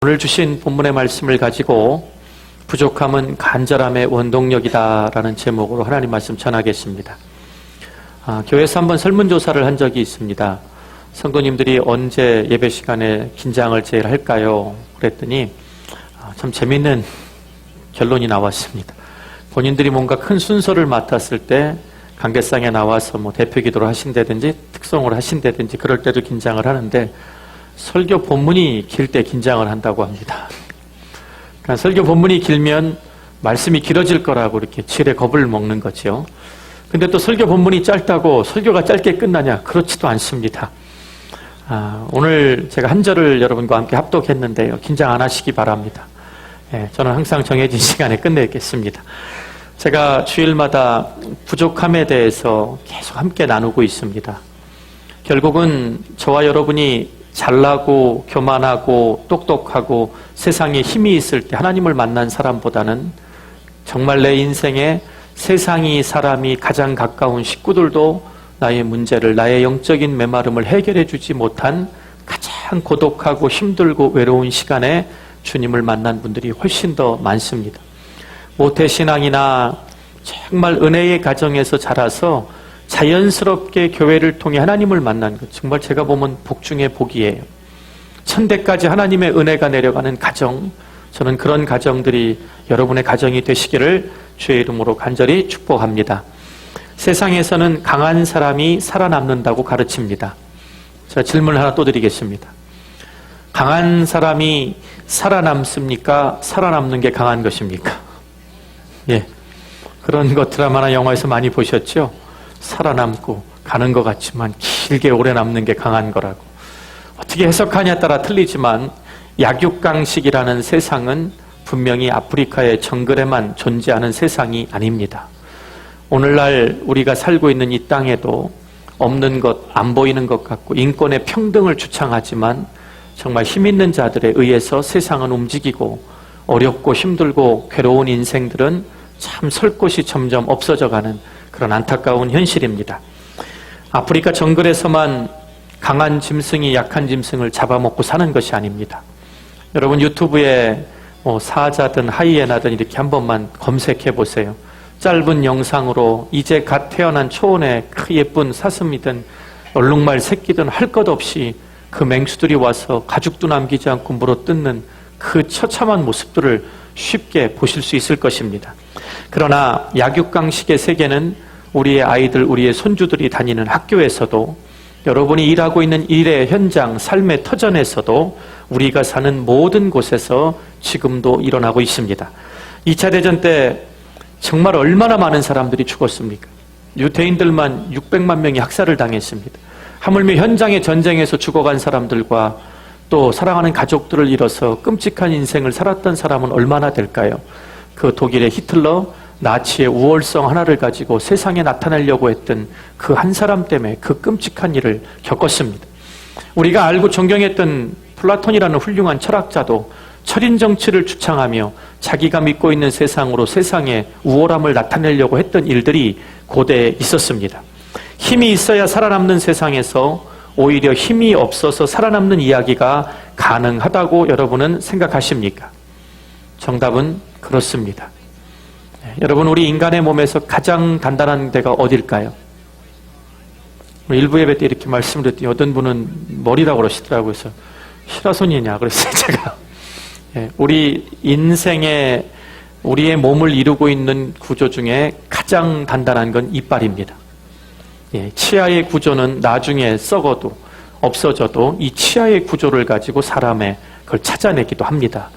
오늘 주신 본문의 말씀을 가지고 부족함은 간절함의 원동력이다라는 제목으로 하나님 말씀 전하겠습니다. 교회에서 한번 설문조사를 한 적이 있습니다. 성도님들이 언제 예배 시간에 긴장을 제일 할까요? 그랬더니 참 재밌는 결론이 나왔습니다. 본인들이 뭔가 큰 순서를 맡았을 때 관계상에 나와서 대표 기도를 하신다든지 특송을 하신다든지 그럴 때도 긴장을 하는데 설교 본문이 길 때 긴장을 한다고 합니다. 그러니까 설교 본문이 길면 말씀이 길어질 거라고 이렇게 지레 겁을 먹는 거죠. 근데 또 설교 본문이 짧다고 설교가 짧게 끝나냐? 그렇지도 않습니다. 오늘 제가 한 절을 여러분과 함께 합독했는데요. 긴장 안 하시기 바랍니다. 저는 항상 정해진 시간에 끝내겠습니다. 제가 주일마다 부족함에 대해서 계속 함께 나누고 있습니다. 결국은 저와 여러분이 잘나고 교만하고 똑똑하고 세상에 힘이 있을 때 하나님을 만난 사람보다는 정말 내 인생에 세상이 사람이 가장 가까운 식구들도 나의 문제를, 나의 영적인 메마름을 해결해 주지 못한 가장 고독하고 힘들고 외로운 시간에 주님을 만난 분들이 훨씬 더 많습니다. 모태신앙이나 정말 은혜의 가정에서 자라서 자연스럽게 교회를 통해 하나님을 만난 것, 정말 제가 보면 복 중의 복이에요. 천대까지 하나님의 은혜가 내려가는 가정, 저는 그런 가정들이 여러분의 가정이 되시기를 주의 이름으로 간절히 축복합니다. 세상에서는 강한 사람이 살아남는다고 가르칩니다. 제가 질문을 하나 또 드리겠습니다. 강한 사람이 살아남습니까? 살아남는 게 강한 것입니까? 예, 그런 것 드라마나 영화에서 많이 보셨죠? 살아남고 가는 것 같지만 길게 오래 남는 게 강한 거라고. 어떻게 해석하냐에 따라 틀리지만 약육강식이라는 세상은 분명히 아프리카의 정글에만 존재하는 세상이 아닙니다. 오늘날 우리가 살고 있는 이 땅에도 없는 것, 안 보이는 것 같고 인권의 평등을 주창하지만 정말 힘 있는 자들에 의해서 세상은 움직이고 어렵고 힘들고 괴로운 인생들은 참 설 곳이 점점 없어져가는 그런 안타까운 현실입니다. 아프리카 정글에서만 강한 짐승이 약한 짐승을 잡아먹고 사는 것이 아닙니다. 여러분 유튜브에 사자든 하이에나든 이렇게 한 번만 검색해 보세요. 짧은 영상으로 이제 갓 태어난 초원의 그 예쁜 사슴이든 얼룩말 새끼든 할 것 없이 그 맹수들이 와서 가죽도 남기지 않고 물어뜯는 그 처참한 모습들을 쉽게 보실 수 있을 것입니다. 그러나 약육강식의 세계는 우리의 아이들, 우리의 손주들이 다니는 학교에서도 여러분이 일하고 있는 일의 현장, 삶의 터전에서도 우리가 사는 모든 곳에서 지금도 일어나고 있습니다. 2차 대전 때 정말 얼마나 많은 사람들이 죽었습니까? 유대인들만 600만 명이 학살을 당했습니다. 하물며 현장의 전쟁에서 죽어간 사람들과 또 사랑하는 가족들을 잃어서 끔찍한 인생을 살았던 사람은 얼마나 될까요? 그 독일의 히틀러, 나치의 우월성 하나를 가지고 세상에 나타내려고 했던 그 한 사람 때문에 그 끔찍한 일을 겪었습니다. 우리가 알고 존경했던 플라톤이라는 훌륭한 철학자도 철인 정치를 주창하며 자기가 믿고 있는 세상으로 세상에 우월함을 나타내려고 했던 일들이 고대에 있었습니다. 힘이 있어야 살아남는 세상에서 오히려 힘이 없어서 살아남는 이야기가 가능하다고 여러분은 생각하십니까? 정답은 그렇습니다. 여러분, 우리 인간의 몸에서 가장 단단한 데가 어딜까요? 일부 예배 때 이렇게 말씀드렸더니 어떤 분은 머리라고 그러시더라고요. 그래서 시라손이냐 그랬어요, 제가. 우리 인생에 우리의 몸을 이루고 있는 구조 중에 가장 단단한 건 이빨입니다. 치아의 구조는 나중에 썩어도 없어져도 이 치아의 구조를 가지고 사람의 그걸 찾아내기도 합니다.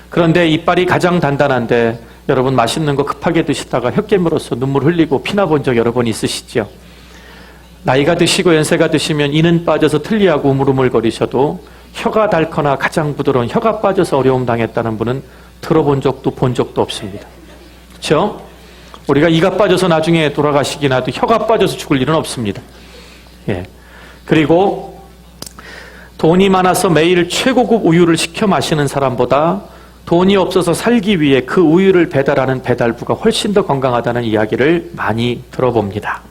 그런데 이빨이 가장 단단한데 여러분 맛있는 거 급하게 드시다가 혀 깨물어서 눈물 흘리고 피나 본 적 여러 번 있으시죠? 나이가 드시고 연세가 드시면 이는 빠져서 틀니하고 우물우물거리셔도 혀가 닳거나 가장 부드러운 혀가 빠져서 어려움 당했다는 분은 들어본 적도 본 적도 없습니다. 그렇죠? 우리가 이가 빠져서 나중에 돌아가시긴 하도 혀가 빠져서 죽을 일은 없습니다. 그리고 돈이 많아서 매일 최고급 우유를 시켜 마시는 사람보다 돈이 없어서 살기 위해 그 우유를 배달하는 배달부가 훨씬 더 건강하다는 이야기를 많이 들어봅니다.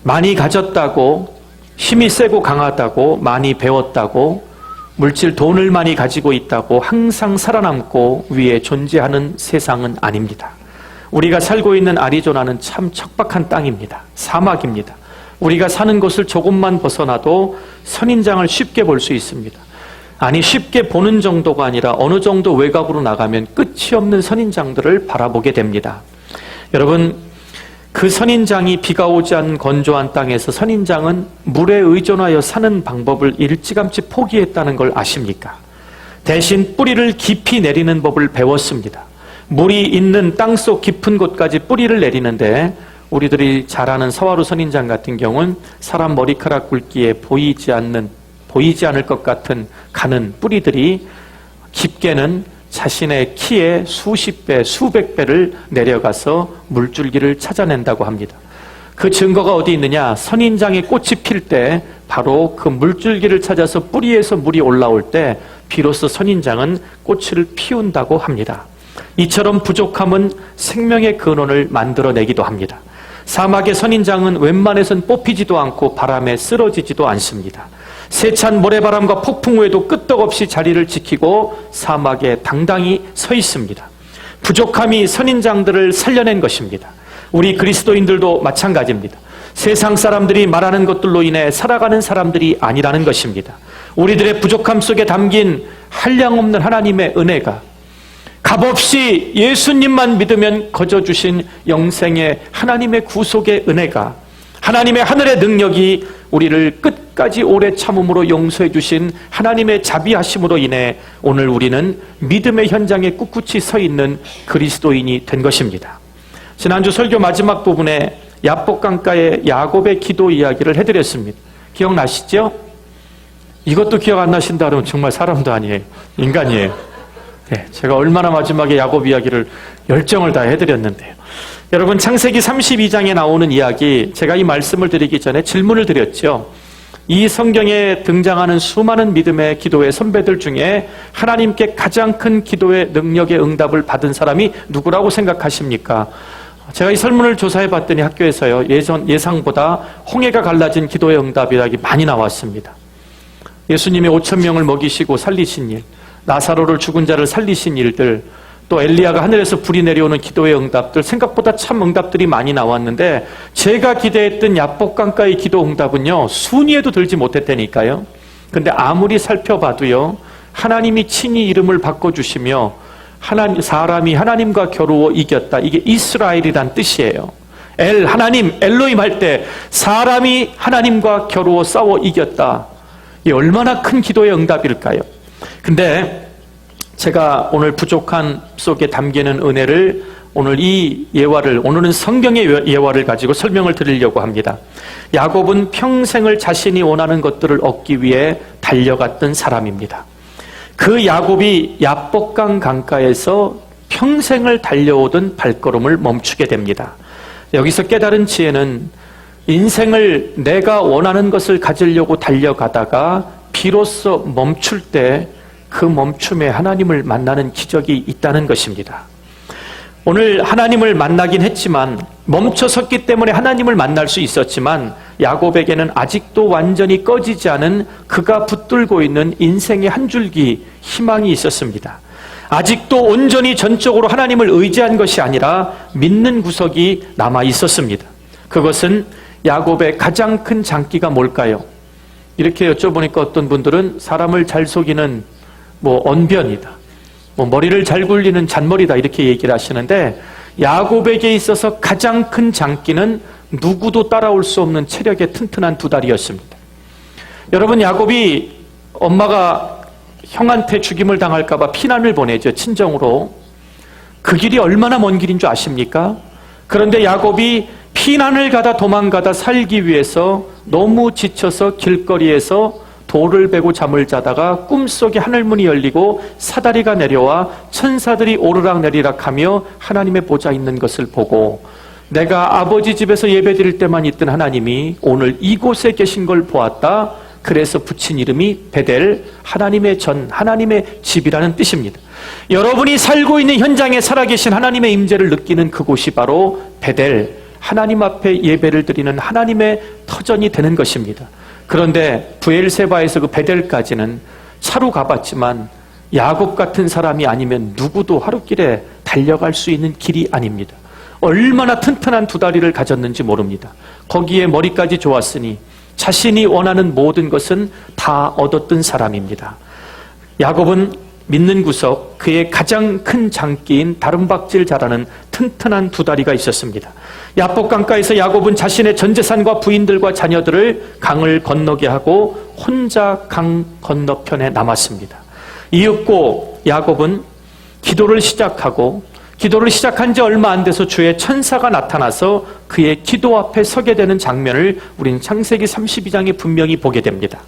많이 가졌다고, 힘이 세고 강하다고, 많이 배웠다고 물질 돈을 많이 가지고 있다고 항상 살아남고 위에 존재하는 세상은 아닙니다. 우리가 살고 있는 애리조나는 참 척박한 땅입니다. 사막입니다. 우리가 사는 곳을 조금만 벗어나도 선인장을 쉽게 볼 수 있습니다. 아니, 쉽게 보는 정도가 아니라 어느 정도 외곽으로 나가면 끝이 없는 선인장들을 바라보게 됩니다. 여러분, 그 선인장이 비가 오지 않은 건조한 땅에서 선인장은 물에 의존하여 사는 방법을 일찌감치 포기했다는 걸 아십니까? 대신 뿌리를 깊이 내리는 법을 배웠습니다. 물이 있는 땅속 깊은 곳까지 뿌리를 내리는데, 우리들이 잘 아는 서화로 선인장 같은 경우는 사람 머리카락 굵기에 보이지 않을 것 같은 가는 뿌리들이 깊게는 자신의 키에 수십 배, 수백 배를 내려가서 물줄기를 찾아낸다고 합니다. 그 증거가 어디 있느냐? 선인장에 꽃이 필 때 바로 그 물줄기를 찾아서 뿌리에서 물이 올라올 때 비로소 선인장은 꽃을 피운다고 합니다. 이처럼 부족함은 생명의 근원을 만들어내기도 합니다. 사막의 선인장은 웬만해선 뽑히지도 않고 바람에 쓰러지지도 않습니다. 세찬 모래바람과 폭풍 후에도 끄떡없이 자리를 지키고 사막에 당당히 서 있습니다. 부족함이 선인장들을 살려낸 것입니다. 우리 그리스도인들도 마찬가지입니다. 세상 사람들이 말하는 것들로 인해 살아가는 사람들이 아니라는 것입니다. 우리들의 부족함 속에 담긴 한량없는 하나님의 은혜가 값없이 예수님만 믿으면 거저주신 영생의 하나님의 구속의 은혜가, 하나님의 하늘의 능력이 우리를 끝까지 오래 참음으로 용서해 주신 하나님의 자비하심으로 인해 오늘 우리는 믿음의 현장에 꿋꿋이 서 있는 그리스도인이 된 것입니다. 지난주 설교 마지막 부분에 야복강가의 야곱의 기도 이야기를 해드렸습니다. 기억나시죠? 이것도 기억 안 나신다 그러면 정말 사람도 아니에요. 인간이에요. 네, 제가 얼마나 마지막에 야곱 이야기를 열정을 다 해드렸는데요. 여러분, 창세기 32장에 나오는 이야기, 제가 이 말씀을 드리기 전에 질문을 드렸죠. 이 성경에 등장하는 수많은 믿음의 기도의 선배들 중에 하나님께 가장 큰 기도의 능력의 응답을 받은 사람이 누구라고 생각하십니까? 제가 이 설문을 조사해 봤더니 학교에서요, 예상보다 홍해가 갈라진 기도의 응답이라기 많이 나왔습니다. 예수님이 5,000명을 먹이시고 살리신 일, 나사로를 죽은 자를 살리신 일들, 또 엘리야가 하늘에서 불이 내려오는 기도의 응답들, 생각보다 참 응답들이 많이 나왔는데 제가 기대했던 야복강가의 기도 응답은요, 순위에도 들지 못했다니까요. 근데 아무리 살펴봐도요, 하나님이 친히 이름을 바꿔주시며 사람이 하나님과 겨루어 이겼다, 이게 이스라엘이란 뜻이에요. 하나님, 엘로힘 할 때 사람이 하나님과 겨루어 싸워 이겼다. 이 얼마나 큰 기도의 응답일까요? 근데 제가 오늘 부족한 속에 담기는 은혜를, 오늘은 성경의 예화를 가지고 설명을 드리려고 합니다. 야곱은 평생을 자신이 원하는 것들을 얻기 위해 달려갔던 사람입니다. 그 야곱이 야복강 강가에서 평생을 달려오던 발걸음을 멈추게 됩니다. 여기서 깨달은 지혜는, 인생을 내가 원하는 것을 가지려고 달려가다가 비로소 멈출 때 그 멈춤에 하나님을 만나는 기적이 있다는 것입니다. 오늘 하나님을 만나긴 했지만, 멈춰섰기 때문에 하나님을 만날 수 있었지만, 야곱에게는 아직도 완전히 꺼지지 않은 그가 붙들고 있는 인생의 한 줄기 희망이 있었습니다. 아직도 온전히 전적으로 하나님을 의지한 것이 아니라 믿는 구석이 남아 있었습니다. 그것은 야곱의 가장 큰 장기가 뭘까요? 이렇게 여쭤보니까 어떤 분들은 사람을 잘 속이는 언변이다, 머리를 잘 굴리는 잔머리다, 이렇게 얘기를 하시는데, 야곱에게 있어서 가장 큰 장기는 누구도 따라올 수 없는 체력의 튼튼한 두 다리였습니다. 여러분, 야곱이 엄마가 형한테 죽임을 당할까 봐 피난을 보내죠, 친정으로. 그 길이 얼마나 먼 길인 줄 아십니까? 그런데 야곱이 피난을 가다 도망가다 살기 위해서 너무 지쳐서 길거리에서 돌을 베고 잠을 자다가 꿈속에 하늘문이 열리고 사다리가 내려와 천사들이 오르락내리락 하며 하나님의 보좌 있는 것을 보고, 내가 아버지 집에서 예배드릴 때만 있던 하나님이 오늘 이곳에 계신 걸 보았다. 그래서 붙인 이름이 베델, 하나님의 전, 하나님의 집이라는 뜻입니다. 여러분이 살고 있는 현장에 살아계신 하나님의 임재를 느끼는 그곳이 바로 베델, 하나님 앞에 예배를 드리는 하나님의 터전이 되는 것입니다. 그런데 브엘세바에서 그 베델까지는 차로 가봤지만 야곱 같은 사람이 아니면 누구도 하루길에 달려갈 수 있는 길이 아닙니다. 얼마나 튼튼한 두 다리를 가졌는지 모릅니다. 거기에 머리까지 좋았으니 자신이 원하는 모든 것은 다 얻었던 사람입니다. 야곱은 믿는 구석, 그의 가장 큰 장기인 다름박질 잘하는 튼튼한 두 다리가 있었습니다. 야복 강가에서 야곱은 자신의 전 재산과 부인들과 자녀들을 강을 건너게 하고 혼자 강 건너편에 남았습니다. 이윽고 야곱은 기도를 시작한 지 얼마 안 돼서 주의 천사가 나타나서 그의 기도 앞에 서게 되는 장면을 우린 창세기 32장에 분명히 보게 됩니다.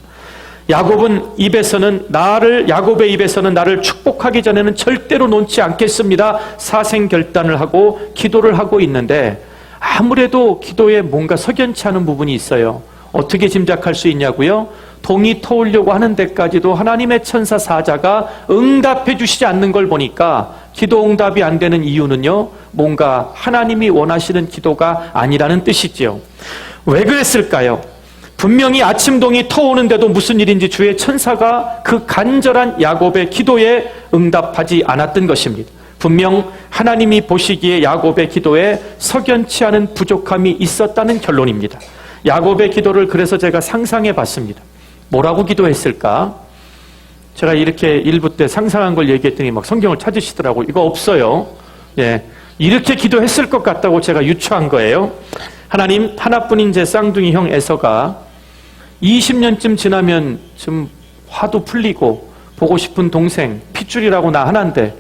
야곱의 입에서는 나를 축복하기 전에는 절대로 놓지 않겠습니다. 사생결단을 하고 기도를 하고 있는데 아무래도 기도에 뭔가 석연치 않은 부분이 있어요. 어떻게 짐작할 수 있냐고요? 동이 터오려고 하는 데까지도 하나님의 천사 사자가 응답해 주시지 않는 걸 보니까 기도 응답이 안 되는 이유는요, 뭔가 하나님이 원하시는 기도가 아니라는 뜻이지요. 왜 그랬을까요? 분명히 아침동이 터오는데도 무슨 일인지 주의 천사가 그 간절한 야곱의 기도에 응답하지 않았던 것입니다. 분명 하나님이 보시기에 야곱의 기도에 석연치 않은 부족함이 있었다는 결론입니다. 야곱의 기도를 그래서 제가 상상해 봤습니다. 뭐라고 기도했을까? 제가 이렇게 1부 때 상상한 걸 얘기했더니 막 성경을 찾으시더라고요. 이거 없어요. 예, 이렇게 기도했을 것 같다고 제가 유추한 거예요. 하나님, 하나뿐인 제 쌍둥이 형 에서가 20년쯤 지나면 좀 화도 풀리고 보고 싶은 동생, 핏줄이라고 나 하나인데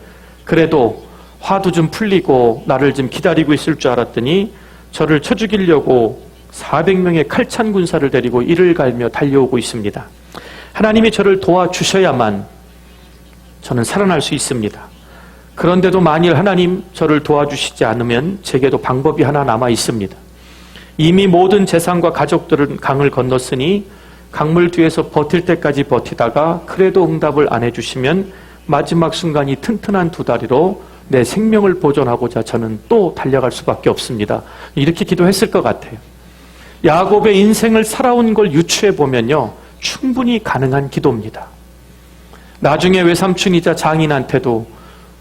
그래도 화도 좀 풀리고 나를 좀 기다리고 있을 줄 알았더니 저를 쳐 죽이려고 400명의 칼찬 군사를 데리고 이를 갈며 달려오고 있습니다. 하나님이 저를 도와주셔야만 저는 살아날 수 있습니다. 그런데도 만일 하나님 저를 도와주시지 않으면 제게도 방법이 하나 남아 있습니다. 이미 모든 재산과 가족들은 강을 건넜으니 강물 뒤에서 버틸 때까지 버티다가 그래도 응답을 안 해주시면 마지막 순간이 튼튼한 두 다리로 내 생명을 보존하고자 저는 또 달려갈 수밖에 없습니다. 이렇게 기도했을 것 같아요. 야곱의 인생을 살아온 걸 유추해 보면요, 충분히 가능한 기도입니다. 나중에 외삼촌이자 장인한테도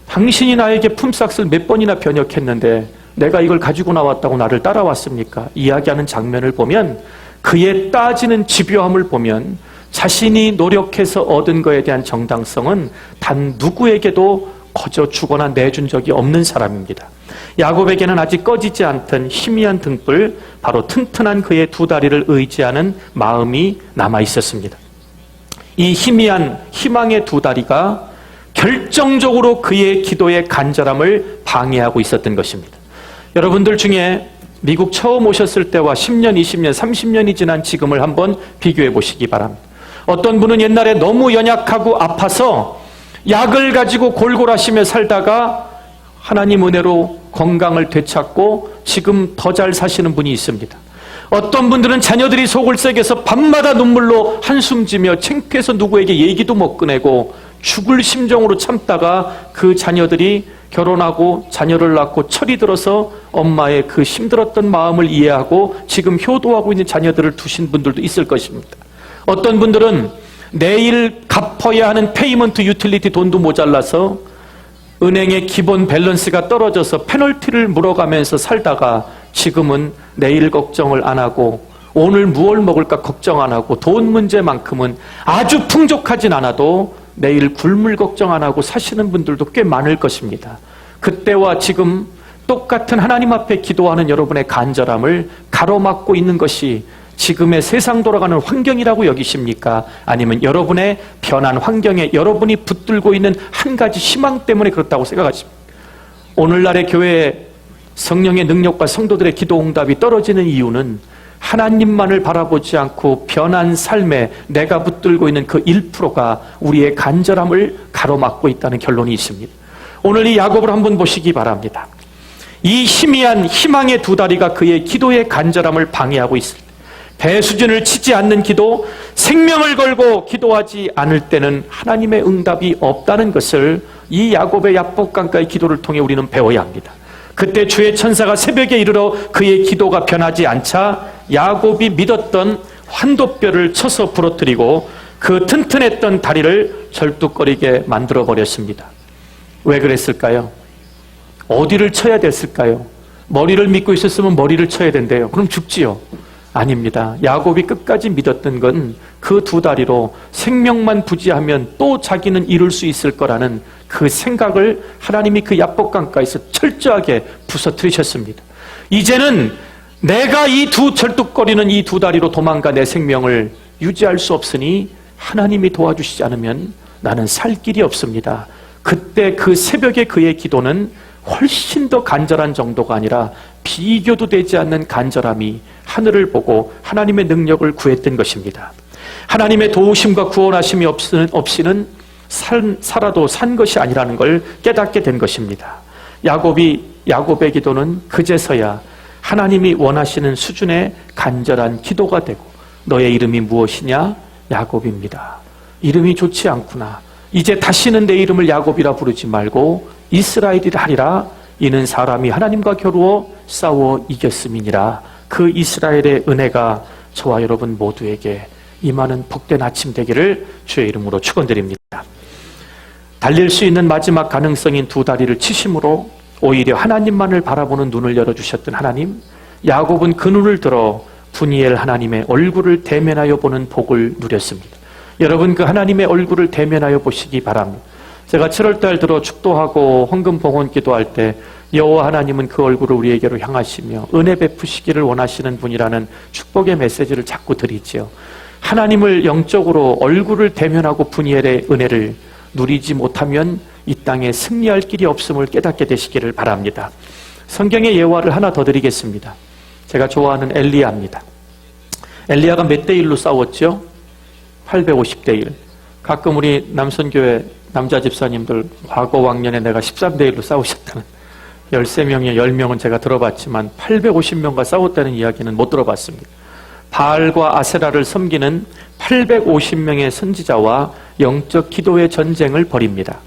당신이 나에게 품삯을 몇 번이나 변역했는데 내가 이걸 가지고 나왔다고 나를 따라왔습니까? 이야기하는 장면을 보면, 그의 따지는 집요함을 보면 자신이 노력해서 얻은 것에 대한 정당성은 단 누구에게도 거저 주거나 내준 적이 없는 사람입니다. 야곱에게는 아직 꺼지지 않던 희미한 등불, 바로 튼튼한 그의 두 다리를 의지하는 마음이 남아 있었습니다. 이 희미한 희망의 두 다리가 결정적으로 그의 기도의 간절함을 방해하고 있었던 것입니다. 여러분들 중에 미국 처음 오셨을 때와 10년, 20년, 30년이 지난 지금을 한번 비교해 보시기 바랍니다. 어떤 분은 옛날에 너무 연약하고 아파서 약을 가지고 골골하시며 살다가 하나님 은혜로 건강을 되찾고 지금 더 잘 사시는 분이 있습니다. 어떤 분들은 자녀들이 속을 새겨서 밤마다 눈물로 한숨 지며 창피해서 누구에게 얘기도 못 꺼내고 죽을 심정으로 참다가 그 자녀들이 결혼하고 자녀를 낳고 철이 들어서 엄마의 그 힘들었던 마음을 이해하고 지금 효도하고 있는 자녀들을 두신 분들도 있을 것입니다. 어떤 분들은 내일 갚아야 하는 페이먼트 유틸리티 돈도 모자라서 은행의 기본 밸런스가 떨어져서 페널티를 물어가면서 살다가 지금은 내일 걱정을 안 하고 오늘 무얼 먹을까 걱정 안 하고 돈 문제만큼은 아주 풍족하진 않아도 내일 굶을 걱정 안 하고 사시는 분들도 꽤 많을 것입니다. 그때와 지금 똑같은 하나님 앞에 기도하는 여러분의 간절함을 가로막고 있는 것이 지금의 세상 돌아가는 환경이라고 여기십니까? 아니면 여러분의 변한 환경에 여러분이 붙들고 있는 한 가지 희망 때문에 그렇다고 생각하십니까? 오늘날의 교회에 성령의 능력과 성도들의 기도 응답이 떨어지는 이유는 하나님만을 바라보지 않고 변한 삶에 내가 붙들고 있는 그 1%가 우리의 간절함을 가로막고 있다는 결론이 있습니다. 오늘 이 야곱을 한번 보시기 바랍니다. 이 희미한 희망의 두 다리가 그의 기도의 간절함을 방해하고 있을 때, 배수진을 치지 않는 기도, 생명을 걸고 기도하지 않을 때는 하나님의 응답이 없다는 것을 이 야곱의 야복강가의 기도를 통해 우리는 배워야 합니다. 그때 주의 천사가 새벽에 이르러 그의 기도가 변하지 않자 야곱이 믿었던 환도뼈를 쳐서 부러뜨리고 그 튼튼했던 다리를 절뚝거리게 만들어버렸습니다. 왜 그랬을까요? 어디를 쳐야 됐을까요? 머리를 믿고 있었으면 머리를 쳐야 된대요. 그럼 죽지요. 아닙니다. 야곱이 끝까지 믿었던 건 그 두 다리로 생명만 부지하면 또 자기는 이룰 수 있을 거라는 그 생각을 하나님이 그 야복강가에서 철저하게 부서뜨리셨습니다. 이제는 내가 이 두 절뚝거리는 이 두 다리로 도망가 내 생명을 유지할 수 없으니 하나님이 도와주시지 않으면 나는 살 길이 없습니다. 그때 그 새벽에 그의 기도는 훨씬 더 간절한 정도가 아니라 비교도 되지 않는 간절함이 하늘을 보고 하나님의 능력을 구했던 것입니다. 하나님의 도우심과 구원하심이 없이는 살아도 산 것이 아니라는 걸 깨닫게 된 것입니다. 야곱의 기도는 그제서야 하나님이 원하시는 수준의 간절한 기도가 되고, 너의 이름이 무엇이냐? 야곱입니다. 이름이 좋지 않구나. 이제 다시는 내 이름을 야곱이라 부르지 말고 이스라엘이라 하리라. 이는 사람이 하나님과 겨루어 싸워 이겼음이니라. 그 이스라엘의 은혜가 저와 여러분 모두에게 임하는 복된 아침 되기를 주의 이름으로 축원드립니다. 달릴 수 있는 마지막 가능성인 두 다리를 치심으로 오히려 하나님만을 바라보는 눈을 열어주셨던 하나님, 야곱은 그 눈을 들어 분이엘 하나님의 얼굴을 대면하여 보는 복을 누렸습니다. 여러분, 그 하나님의 얼굴을 대면하여 보시기 바랍니다. 제가 7월달 들어 축도하고 헌금 봉헌 기도할 때 여호와 하나님은 그 얼굴을 우리에게로 향하시며 은혜 베푸시기를 원하시는 분이라는 축복의 메시지를 자꾸 드리지요. 하나님을 영적으로 얼굴을 대면하고 분이엘의 은혜를 누리지 못하면 이 땅에 승리할 길이 없음을 깨닫게 되시기를 바랍니다. 성경의 예화를 하나 더 드리겠습니다. 제가 좋아하는 엘리야입니다. 엘리야가 몇 대 1로 싸웠죠? 850대 1. 가끔 우리 남선교회 남자 집사님들 과거 왕년에 내가 13대 1로 싸우셨다는 13명에 10명은 제가 들어봤지만 850명과 싸웠다는 이야기는 못 들어봤습니다. 바알과 아세라를 섬기는 850명의 선지자와 영적 기도의 전쟁을 벌입니다.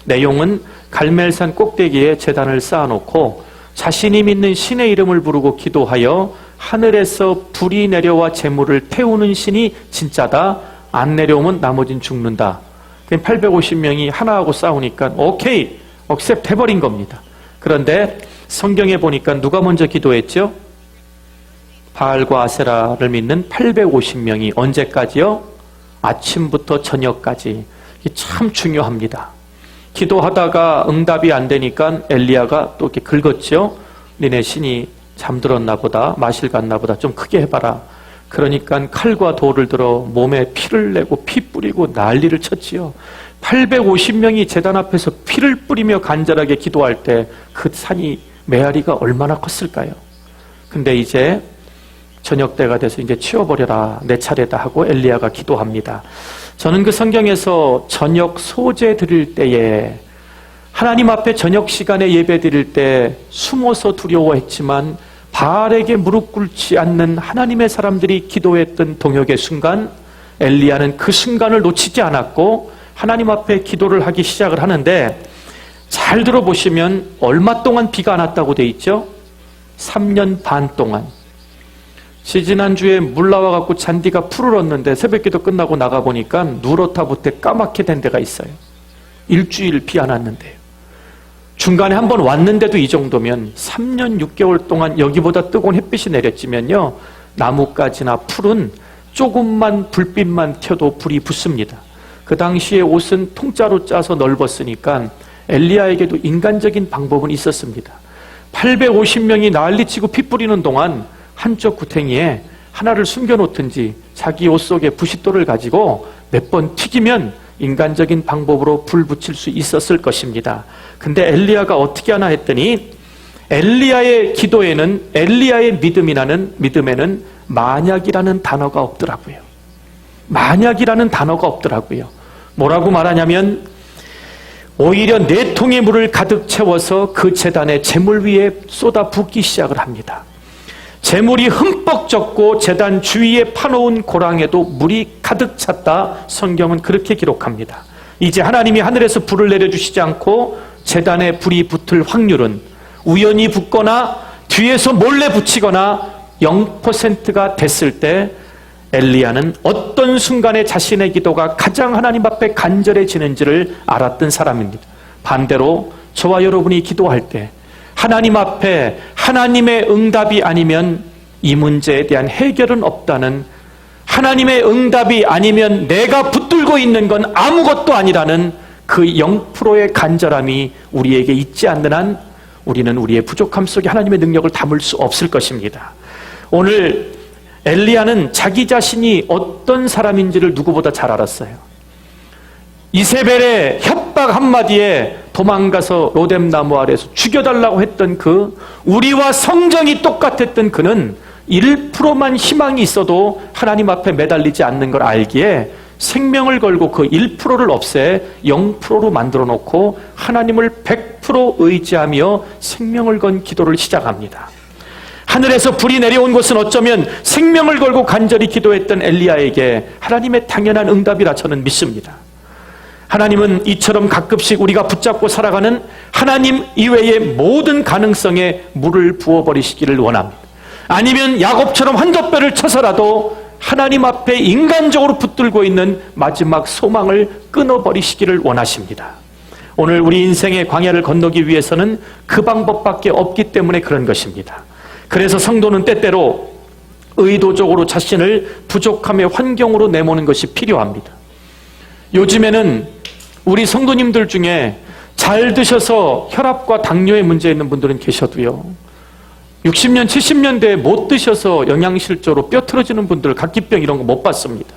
내용은 갈멜산 꼭대기에 제단을 쌓아놓고 자신이 믿는 신의 이름을 부르고 기도하여 하늘에서 불이 내려와 재물을 태우는 신이 진짜다. 안 내려오면 나머진 죽는다. 850명이 하나하고 싸우니까 오케이, 억셉트 해버린 겁니다. 그런데 성경에 보니까 누가 먼저 기도했죠? 바알과 아세라를 믿는 850명이 언제까지요? 아침부터 저녁까지. 이게 참 중요합니다. 기도하다가 응답이 안 되니까 엘리야가 또 이렇게 긁었죠. 니네 신이 잠들었나 보다, 마실 갔나 보다, 좀 크게 해봐라. 그러니까 칼과 돌을 들어 몸에 피를 내고 피 뿌리고 난리를 쳤지요. 850명이 제단 앞에서 피를 뿌리며 간절하게 기도할 때 그 산이 메아리가 얼마나 컸을까요? 근데 이제 저녁 때가 돼서 이제 치워버려라, 내 차례다 하고 엘리야가 기도합니다. 저는 그 성경에서 저녁 소제 드릴 때에 하나님 앞에 저녁 시간에 예배 드릴 때 숨어서 두려워했지만 바알에게 무릎 꿇지 않는 하나님의 사람들이 기도했던 동역의 순간, 엘리야는 그 순간을 놓치지 않았고 하나님 앞에 기도를 하기 시작을 하는데, 잘 들어보시면 얼마 동안 비가 안 왔다고 돼 있죠? 3년 반 동안. 지지난주에 물 나와갖고 잔디가 푸르렀는데 새벽기도 끝나고 나가보니까 누렇다 붙어 까맣게 된 데가 있어요. 일주일 비 안 왔는데요. 중간에 한번 왔는데도 이 정도면 3년 6개월 동안 여기보다 뜨거운 햇빛이 내렸지면요, 나뭇가지나 풀은 조금만 불빛만 켜도 불이 붙습니다. 그 당시에 옷은 통짜로 짜서 넓었으니까 엘리야에게도 인간적인 방법은 있었습니다. 850명이 난리치고 피 뿌리는 동안 한쪽 구탱이에 하나를 숨겨놓든지 자기 옷 속에 부싯돌을 가지고 몇 번 튀기면 인간적인 방법으로 불 붙일 수 있었을 것입니다. 근데 엘리야가 어떻게 하나 했더니 엘리야의 기도에는, 엘리야의 믿음에는 만약이라는 단어가 없더라고요. 만약이라는 단어가 없더라고요. 뭐라고 말하냐면 오히려 4통의 물을 가득 채워서 그 제단의 제물 위에 쏟아 붓기 시작을 합니다. 재물이 흠뻑 젖고 제단 주위에 파놓은 고랑에도 물이 가득 찼다. 성경은 그렇게 기록합니다. 이제 하나님이 하늘에서 불을 내려주시지 않고 제단에 불이 붙을 확률은 우연히 붙거나 뒤에서 몰래 붙이거나 0%가 됐을 때 엘리야는 어떤 순간에 자신의 기도가 가장 하나님 앞에 간절해지는지를 알았던 사람입니다. 반대로 저와 여러분이 기도할 때 하나님 앞에 하나님의 응답이 아니면 이 문제에 대한 해결은 없다는, 하나님의 응답이 아니면 내가 붙들고 있는 건 아무것도 아니라는 그 0%의 간절함이 우리에게 있지 않는 한 우리는 우리의 부족함 속에 하나님의 능력을 담을 수 없을 것입니다. 오늘 엘리야는 자기 자신이 어떤 사람인지를 누구보다 잘 알았어요. 이세벨의 협박 한마디에 도망가서 로뎀나무 아래에서 죽여달라고 했던 우리와 성정이 똑같았던 그는 1%만 희망이 있어도 하나님 앞에 매달리지 않는 걸 알기에 생명을 걸고 그 1%를 없애 0%로 만들어 놓고 하나님을 100% 의지하며 생명을 건 기도를 시작합니다. 하늘에서 불이 내려온 것은 어쩌면 생명을 걸고 간절히 기도했던 엘리야에게 하나님의 당연한 응답이라 저는 믿습니다. 하나님은 이처럼 가끔씩 우리가 붙잡고 살아가는 하나님 이외의 모든 가능성에 물을 부어버리시기를 원합니다. 아니면 야곱처럼 한 돛배를 쳐서라도 하나님 앞에 인간적으로 붙들고 있는 마지막 소망을 끊어버리시기를 원하십니다. 오늘 우리 인생의 광야를 건너기 위해서는 그 방법밖에 없기 때문에 그런 것입니다. 그래서 성도는 때때로 의도적으로 자신을 부족함의 환경으로 내모는 것이 필요합니다. 요즘에는 우리 성도님들 중에 잘 드셔서 혈압과 당뇨의 문제 있는 분들은 계셔도요, 60년, 70년대에 못 드셔서 영양실조로 뼈 틀어지는 분들, 각기병 이런 거 못 봤습니다.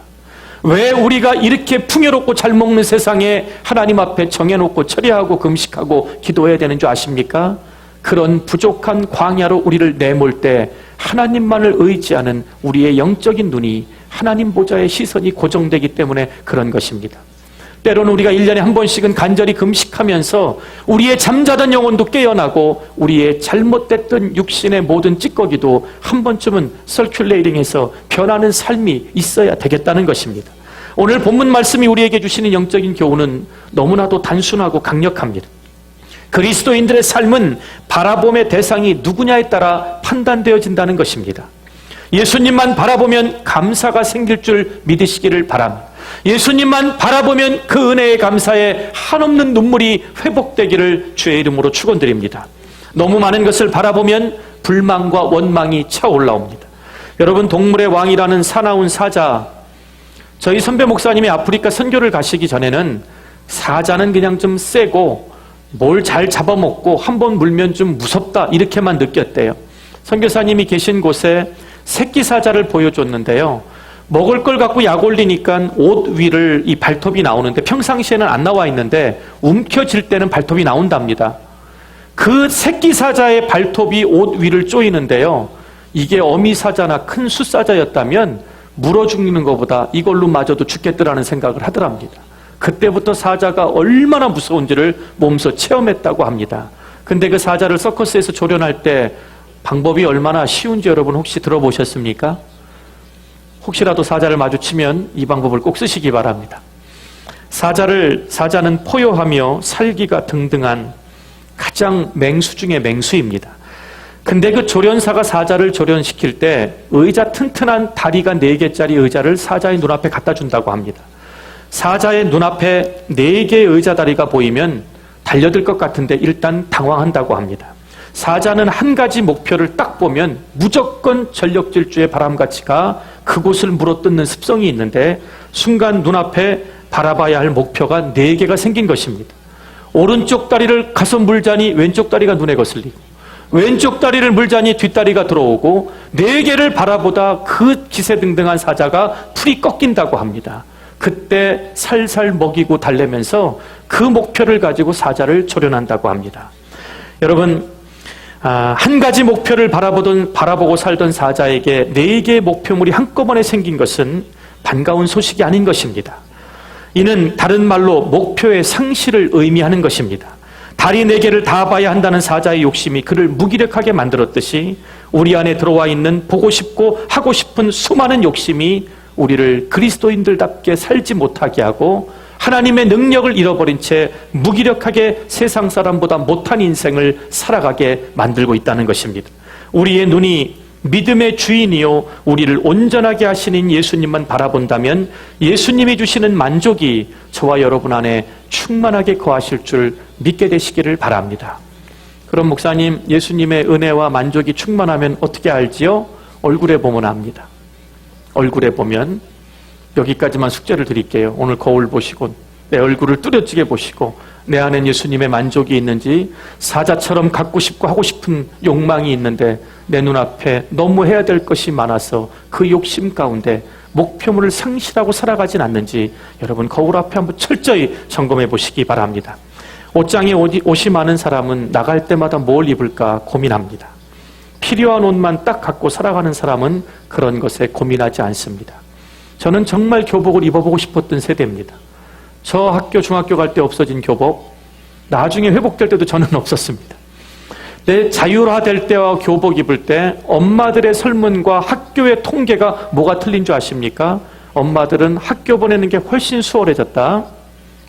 왜 우리가 이렇게 풍요롭고 잘 먹는 세상에 하나님 앞에 정해놓고 처리하고 금식하고 기도해야 되는 줄 아십니까? 그런 부족한 광야로 우리를 내몰 때 하나님만을 의지하는 우리의 영적인 눈이 하나님 보좌의 시선이 고정되기 때문에 그런 것입니다. 때로는 우리가 1년에 한 번씩은 간절히 금식하면서 우리의 잠자던 영혼도 깨어나고 우리의 잘못됐던 육신의 모든 찌꺼기도 한 번쯤은 서큘레이팅해서 변하는 삶이 있어야 되겠다는 것입니다. 오늘 본문 말씀이 우리에게 주시는 영적인 교훈은 너무나도 단순하고 강력합니다. 그리스도인들의 삶은 바라봄의 대상이 누구냐에 따라 판단되어진다는 것입니다. 예수님만 바라보면 감사가 생길 줄 믿으시기를 바랍니다. 예수님만 바라보면 그 은혜의 감사에 한없는 눈물이 회복되기를 주의 이름으로 축원드립니다. 너무 많은 것을 바라보면 불만과 원망이 차올라옵니다. 여러분, 동물의 왕이라는 사나운 사자, 저희 선배 목사님이 아프리카 선교를 가시기 전에는 사자는 그냥 좀 세고 뭘 잘 잡아먹고 한번 물면 좀 무섭다 이렇게만 느꼈대요. 선교사님이 계신 곳에 새끼 사자를 보여줬는데요, 먹을 걸 갖고 약 올리니까 옷 위를 이 발톱이 나오는데 평상시에는 안 나와 있는데 움켜질 때는 발톱이 나온답니다. 그 새끼 사자의 발톱이 옷 위를 조이는데요, 이게 어미 사자나 큰 숫사자였다면 물어 죽는 것보다 이걸로 마저도 죽겠더라는 생각을 하더랍니다. 그때부터 사자가 얼마나 무서운지를 몸소 체험했다고 합니다. 근데 그 사자를 서커스에서 조련할 때 방법이 얼마나 쉬운지 여러분 혹시 들어보셨습니까? 혹시라도 사자를 마주치면 이 방법을 꼭 쓰시기 바랍니다. 사자는 포효하며 살기가 등등한 가장 맹수 중에 맹수입니다. 근데 그 조련사가 사자를 조련시킬 때 의자 튼튼한 다리가 4개짜리 의자를 사자의 눈앞에 갖다 준다고 합니다. 사자의 눈앞에 4개의 의자 다리가 보이면 달려들 것 같은데 일단 당황한다고 합니다. 사자는 한 가지 목표를 딱 보면 무조건 전력질주의 바람같이가 그곳을 물어뜯는 습성이 있는데 순간 눈앞에 바라봐야 할 목표가 4개가 생긴 것입니다. 오른쪽 다리를 가서 물자니 왼쪽 다리가 눈에 거슬리고, 왼쪽 다리를 물자니 뒷다리가 들어오고, 4개를 바라보다 그 기세등등한 사자가 풀이 꺾인다고 합니다. 그때 살살 먹이고 달래면서 그 목표를 가지고 사자를 조련한다고 합니다. 여러분, 한 가지 목표를 바라보고 살던 사자에게 4개의 목표물이 한꺼번에 생긴 것은 반가운 소식이 아닌 것입니다. 이는 다른 말로 목표의 상실을 의미하는 것입니다. 다리 4개를 다 봐야 한다는 사자의 욕심이 그를 무기력하게 만들었듯이 우리 안에 들어와 있는 보고 싶고 하고 싶은 수많은 욕심이 우리를 그리스도인들답게 살지 못하게 하고 하나님의 능력을 잃어버린 채 무기력하게 세상 사람보다 못한 인생을 살아가게 만들고 있다는 것입니다. 우리의 눈이 믿음의 주인이요 우리를 온전하게 하시는 예수님만 바라본다면 예수님이 주시는 만족이 저와 여러분 안에 충만하게 거하실 줄 믿게 되시기를 바랍니다. 그럼 목사님, 예수님의 은혜와 만족이 충만하면 어떻게 알지요? 얼굴에 보면 압니다. 얼굴에 보면, 여기까지만 숙제를 드릴게요. 오늘 거울 보시고 내 얼굴을 뚜렷지게 보시고 내 안엔 예수님의 만족이 있는지, 사자처럼 갖고 싶고 하고 싶은 욕망이 있는데 내 눈앞에 너무 해야 될 것이 많아서 그 욕심 가운데 목표물을 상실하고 살아가진 않는지 여러분 거울 앞에 한번 철저히 점검해 보시기 바랍니다. 옷장에 옷이 많은 사람은 나갈 때마다 뭘 입을까 고민합니다. 필요한 옷만 딱 갖고 살아가는 사람은 그런 것에 고민하지 않습니다. 저는 정말 교복을 입어보고 싶었던 세대입니다. 저 학교 중학교 갈 때 없어진 교복, 나중에 회복될 때도 저는 없었습니다. 내 자율화될 때와 교복 입을 때 엄마들의 설문과 학교의 통계가 뭐가 틀린 줄 아십니까? 엄마들은 학교 보내는 게 훨씬 수월해졌다.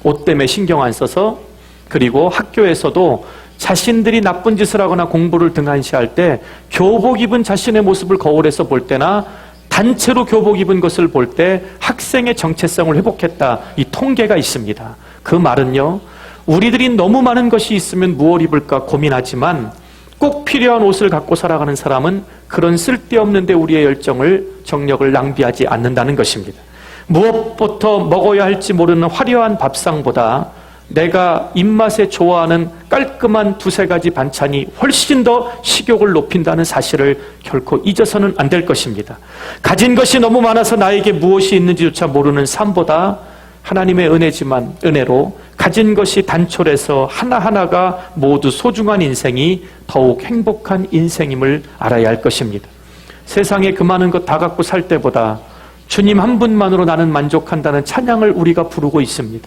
옷 때문에 신경 안 써서. 그리고 학교에서도 자신들이 나쁜 짓을 하거나 공부를 등한시할 때 교복 입은 자신의 모습을 거울에서 볼 때나 단체로 교복 입은 것을 볼 때 학생의 정체성을 회복했다. 이 통계가 있습니다. 그 말은요, 우리들이 너무 많은 것이 있으면 무엇 입을까 고민하지만 꼭 필요한 옷을 갖고 살아가는 사람은 그런 쓸데없는데 우리의 정력을 낭비하지 않는다는 것입니다. 무엇부터 먹어야 할지 모르는 화려한 밥상보다 내가 입맛에 좋아하는 깔끔한 두세 가지 반찬이 훨씬 더 식욕을 높인다는 사실을 결코 잊어서는 안 될 것입니다. 가진 것이 너무 많아서 나에게 무엇이 있는지조차 모르는 삶보다 하나님의 은혜로 가진 것이 단촐해서 하나하나가 모두 소중한 인생이 더욱 행복한 인생임을 알아야 할 것입니다. 세상에 그 많은 것 다 갖고 살 때보다 주님 한 분만으로 나는 만족한다는 찬양을 우리가 부르고 있습니다.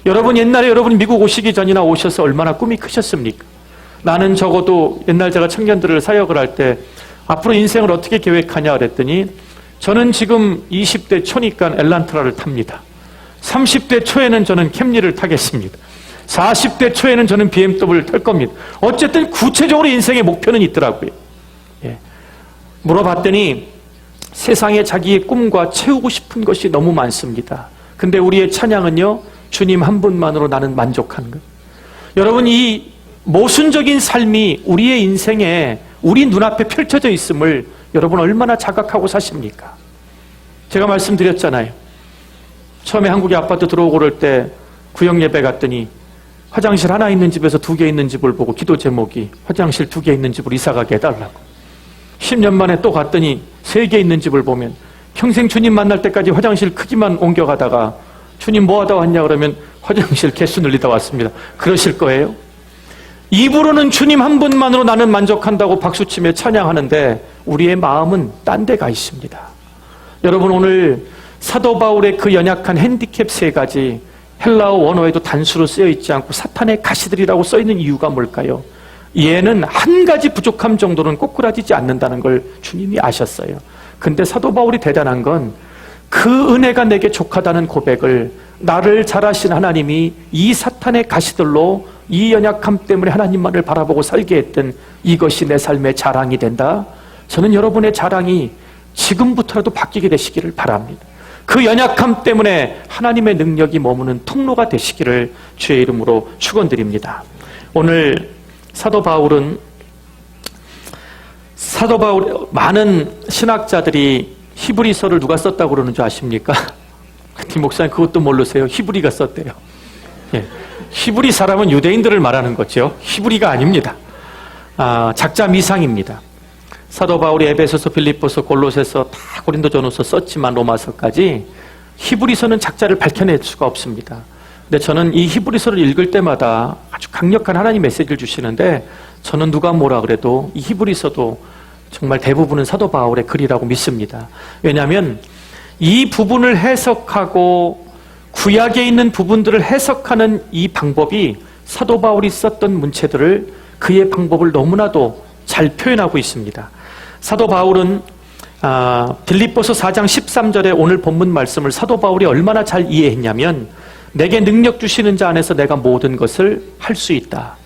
여러분, 옛날에 여러분 미국 오시기 전이나 오셔서 얼마나 꿈이 크셨습니까? 나는 적어도 옛날 제가 청년들을 사역을 할 때 앞으로 인생을 어떻게 계획하냐 그랬더니 저는 지금 20대 초니까 엘란트라를 탑니다. 30대 초에는 저는 캠리를 타겠습니다. 40대 초에는 저는 BMW를 탈 겁니다. 어쨌든 구체적으로 인생의 목표는 있더라고요. 예. 물어봤더니 세상에 자기의 꿈과 채우고 싶은 것이 너무 많습니다. 근데 우리의 찬양은요, 주님 한 분만으로 나는 만족한 것. 여러분, 이 모순적인 삶이 우리의 인생에 우리 눈앞에 펼쳐져 있음을 여러분 얼마나 자각하고 사십니까? 제가 말씀드렸잖아요. 처음에 한국에 아파트 들어오고 그럴 때 구역 예배 갔더니 화장실 하나 있는 집에서 2개 있는 집을 보고 기도 제목이 화장실 2개 있는 집으로 이사가게 해달라고. 10년 만에 또 갔더니 3개 있는 집을 보면 평생 주님 만날 때까지 화장실 크기만 옮겨가다가 주님 뭐 하다 왔냐 그러면 화장실 개수 늘리다 왔습니다. 그러실 거예요? 입으로는 주님 한 분만으로 나는 만족한다고 박수치며 찬양하는데 우리의 마음은 딴 데 가 있습니다. 여러분, 오늘 사도 바울의 그 연약한 핸디캡 3가지, 헬라어 원어에도 단수로 쓰여 있지 않고 사탄의 가시들이라고 써 있는 이유가 뭘까요? 얘는 한 가지 부족함 정도는 꼬꾸라지지 않는다는 걸 주님이 아셨어요. 근데 사도 바울이 대단한 건 그 은혜가 내게 족하다는 고백을 나를 잘하신 하나님이 이 사탄의 가시들로 이 연약함 때문에 하나님만을 바라보고 살게 했던 이것이 내 삶의 자랑이 된다. 저는 여러분의 자랑이 지금부터라도 바뀌게 되시기를 바랍니다. 그 연약함 때문에 하나님의 능력이 머무는 통로가 되시기를 주의 이름으로 축원드립니다. 오늘 사도 바울 많은 신학자들이 히브리서를 누가 썼다고 그러는 줄 아십니까? 김 목사님 그것도 모르세요? 히브리가 썼대요. 예. 히브리 사람은 유대인들을 말하는 거죠. 히브리가 아닙니다. 작자 미상입니다. 사도 바울이 에베소서, 빌립보서, 골로새서 다 고린도전후서 썼지만 로마서까지 히브리서는 작자를 밝혀낼 수가 없습니다. 근데 저는 이 히브리서를 읽을 때마다 아주 강력한 하나님 메시지를 주시는데 저는 누가 뭐라 그래도 이 히브리서도 정말 대부분은 사도 바울의 글이라고 믿습니다. 왜냐하면 이 부분을 해석하고 구약에 있는 부분들을 해석하는 이 방법이 사도 바울이 썼던 문체들을 그의 방법을 너무나도 잘 표현하고 있습니다. 사도 바울은 빌립보서 4장 13절에 오늘 본문 말씀을 사도 바울이 얼마나 잘 이해했냐면 내게 능력 주시는 자 안에서 내가 모든 것을 할 수 있다.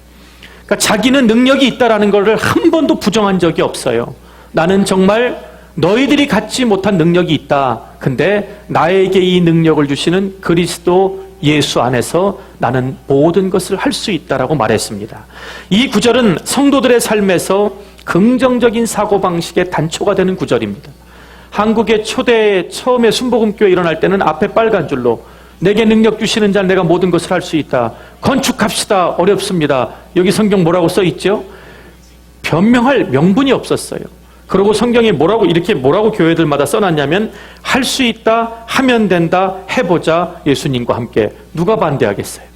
그러니까 자기는 능력이 있다라는 것을 한 번도 부정한 적이 없어요. 나는 정말 너희들이 갖지 못한 능력이 있다. 근데 나에게 이 능력을 주시는 그리스도 예수 안에서 나는 모든 것을 할 수 있다라고 말했습니다. 이 구절은 성도들의 삶에서 긍정적인 사고방식의 단초가 되는 구절입니다. 한국의 초대 처음에 순복음교회 일어날 때는 앞에 빨간 줄로 내게 능력 주시는 자는 내가 모든 것을 할 수 있다. 건축합시다. 어렵습니다. 여기 성경 뭐라고 써 있죠? 변명할 명분이 없었어요. 그리고 성경이 뭐라고 교회들마다 써놨냐면 할 수 있다, 하면 된다, 해보자, 예수님과 함께. 누가 반대하겠어요?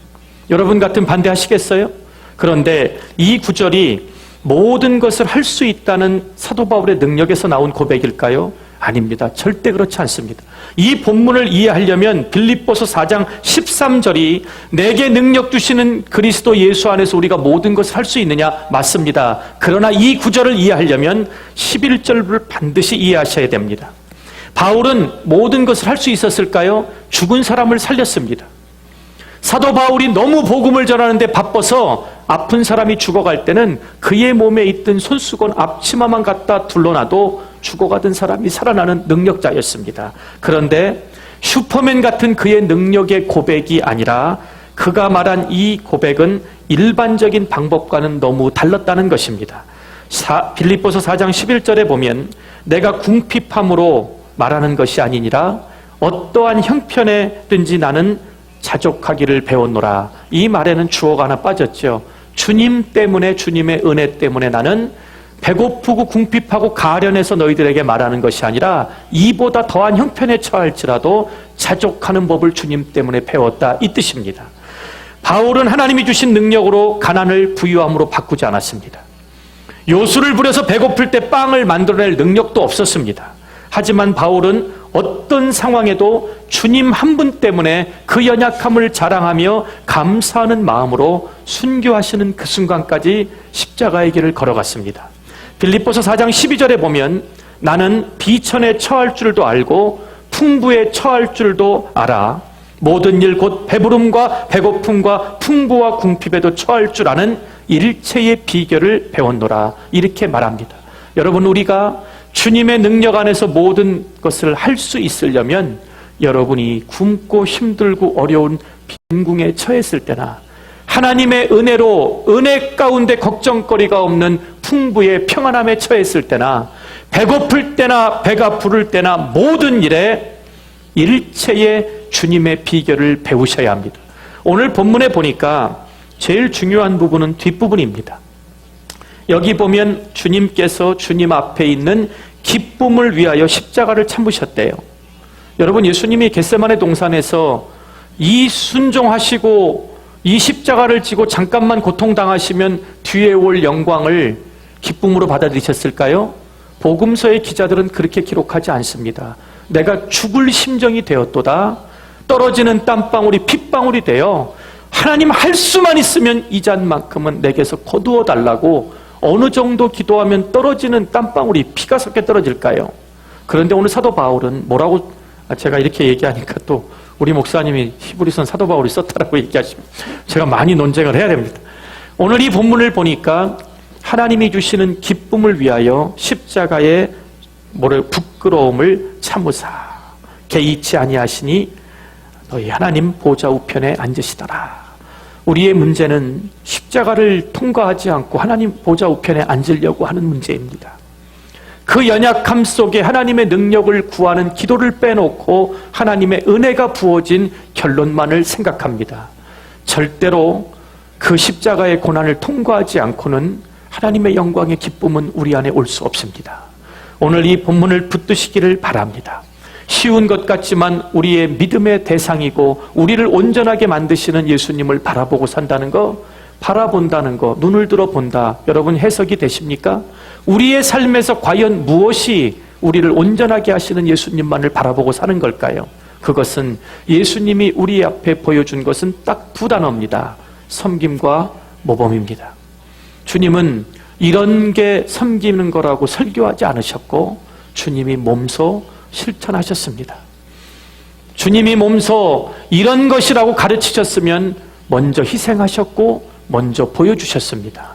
여러분 같으면 반대하시겠어요? 그런데 이 구절이 모든 것을 할 수 있다는 사도 바울의 능력에서 나온 고백일까요? 아닙니다. 절대 그렇지 않습니다. 이 본문을 이해하려면 빌립보서 4장 13절이 내게 능력 주시는 그리스도 예수 안에서 우리가 모든 것을 할 수 있느냐? 맞습니다. 그러나 이 구절을 이해하려면 11절을 반드시 이해하셔야 됩니다. 바울은 모든 것을 할 수 있었을까요? 죽은 사람을 살렸습니다. 사도 바울이 너무 복음을 전하는데 바빠서 아픈 사람이 죽어갈 때는 그의 몸에 있던 손수건 앞치마만 갖다 둘러놔도 죽어가던 사람이 살아나는 능력자였습니다. 그런데 슈퍼맨 같은 그의 능력의 고백이 아니라 그가 말한 이 고백은 일반적인 방법과는 너무 달랐다는 것입니다. 빌립보서 4장 11절에 보면 내가 궁핍함으로 말하는 것이 아니니라 어떠한 형편에든지 나는 자족하기를 배웠노라. 이 말에는 주어가 하나 빠졌죠. 주님 때문에, 주님의 은혜 때문에 나는 배고프고 궁핍하고 가련해서 너희들에게 말하는 것이 아니라 이보다 더한 형편에 처할지라도 자족하는 법을 주님 때문에 배웠다, 이 뜻입니다. 바울은 하나님이 주신 능력으로 가난을 부유함으로 바꾸지 않았습니다. 요술을 부려서 배고플 때 빵을 만들어낼 능력도 없었습니다. 하지만 바울은 어떤 상황에도 주님 한 분 때문에 그 연약함을 자랑하며 감사하는 마음으로 순교하시는 그 순간까지 십자가의 길을 걸어갔습니다. 빌립보서 4장 12절에 보면 나는 비천에 처할 줄도 알고 풍부에 처할 줄도 알아. 모든 일 곧 배부름과 배고픔과 풍부와 궁핍에도 처할 줄 아는 일체의 비결을 배웠노라. 이렇게 말합니다. 여러분, 우리가 주님의 능력 안에서 모든 것을 할 수 있으려면 여러분이 굶고 힘들고 어려운 빈궁에 처했을 때나 하나님의 은혜로 은혜 가운데 걱정거리가 없는 풍부의 평안함에 처했을 때나 배고플 때나 배가 부를 때나 모든 일에 일체의 주님의 비결을 배우셔야 합니다. 오늘 본문에 보니까 제일 중요한 부분은 뒷부분입니다. 여기 보면 주님께서 주님 앞에 있는 기쁨을 위하여 십자가를 참으셨대요. 여러분, 예수님이 겟세마네 동산에서 이 순종하시고 이 십자가를 지고 잠깐만 고통당하시면 뒤에 올 영광을 기쁨으로 받아들이셨을까요? 복음서의 기자들은 그렇게 기록하지 않습니다. 내가 죽을 심정이 되었도다. 떨어지는 땀방울이 핏방울이 되어 하나님 할 수만 있으면 이 잔만큼은 내게서 거두어 달라고 어느 정도 기도하면 떨어지는 땀방울이 피가 섞여 떨어질까요? 그런데 오늘 사도 바울은 뭐라고, 제가 이렇게 얘기하니까 또 우리 목사님이 히브리서는 사도 바울이 썼다라고 얘기하시면 제가 많이 논쟁을 해야 됩니다. 오늘 이 본문을 보니까 하나님이 주시는 기쁨을 위하여 십자가의 부끄러움을 참으사 개의치 아니하시니 너희 하나님 보좌 우편에 앉으시더라. 우리의 문제는 십자가를 통과하지 않고 하나님 보좌 우편에 앉으려고 하는 문제입니다. 그 연약함 속에 하나님의 능력을 구하는 기도를 빼놓고 하나님의 은혜가 부어진 결론만을 생각합니다. 절대로 그 십자가의 고난을 통과하지 않고는 하나님의 영광의 기쁨은 우리 안에 올 수 없습니다. 오늘 이 본문을 붙드시기를 바랍니다. 쉬운 것 같지만 우리의 믿음의 대상이고 우리를 온전하게 만드시는 예수님을 바라보고 산다는 거, 바라본다는 거, 눈을 들어 본다. 여러분, 해석이 되십니까? 우리의 삶에서 과연 무엇이 우리를 온전하게 하시는 예수님만을 바라보고 사는 걸까요? 그것은 예수님이 우리 앞에 보여준 것은 딱 두 단어입니다. 섬김과 모범입니다. 주님은 이런 게 섬기는 거라고 설교하지 않으셨고 주님이 몸소 실천하셨습니다. 주님이 몸소 이런 것이라고 가르치셨으면 먼저 희생하셨고 먼저 보여주셨습니다.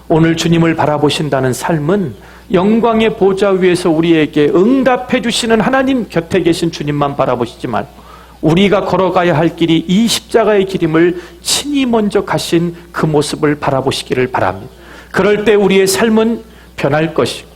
오늘 주님을 바라보신다는 삶은 영광의 보좌 위에서 우리에게 응답해 주시는 하나님 곁에 계신 주님만 바라보시지 말고 우리가 걸어가야 할 길이 이 십자가의 길임을 친히 먼저 가신 그 모습을 바라보시기를 바랍니다. 그럴 때 우리의 삶은 변할 것이고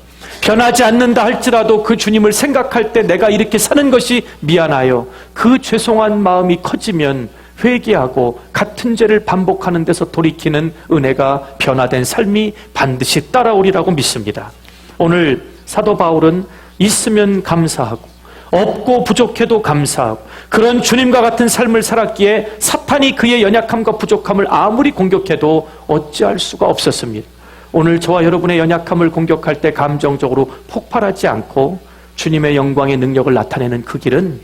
변하지 않는다 할지라도 그 주님을 생각할 때 내가 이렇게 사는 것이 미안하여 그 죄송한 마음이 커지면 회개하고 같은 죄를 반복하는 데서 돌이키는 은혜가 변화된 삶이 반드시 따라오리라고 믿습니다. 오늘 사도 바울은 있으면 감사하고 없고 부족해도 감사하고 그런 주님과 같은 삶을 살았기에 사탄이 그의 연약함과 부족함을 아무리 공격해도 어찌할 수가 없었습니다. 오늘 저와 여러분의 연약함을 공격할 때 감정적으로 폭발하지 않고 주님의 영광의 능력을 나타내는 그 길은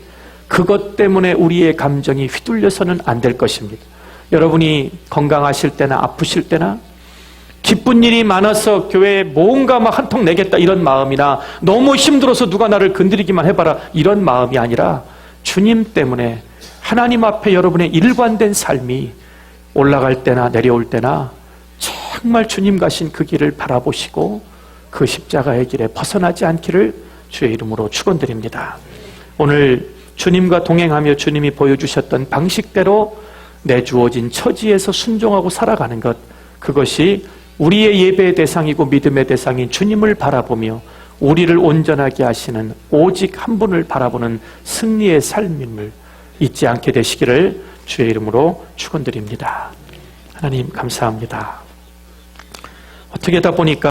그것 때문에 우리의 감정이 휘둘려서는 안 될 것입니다. 여러분이 건강하실 때나 아프실 때나 기쁜 일이 많아서 교회에 뭔가 막 한 통 내겠다 이런 마음이나 너무 힘들어서 누가 나를 건드리기만 해봐라 이런 마음이 아니라 주님 때문에 하나님 앞에 여러분의 일관된 삶이 올라갈 때나 내려올 때나 정말 주님 가신 그 길을 바라보시고 그 십자가의 길에 벗어나지 않기를 주의 이름으로 축원드립니다. 오늘 주님과 동행하며 주님이 보여주셨던 방식대로 내주어진 처지에서 순종하고 살아가는 것, 그것이 우리의 예배의 대상이고 믿음의 대상인 주님을 바라보며 우리를 온전하게 하시는 오직 한 분을 바라보는 승리의 삶임을 잊지 않게 되시기를 주의 이름으로 축원드립니다. 하나님 감사합니다. 어떻게 하다 보니까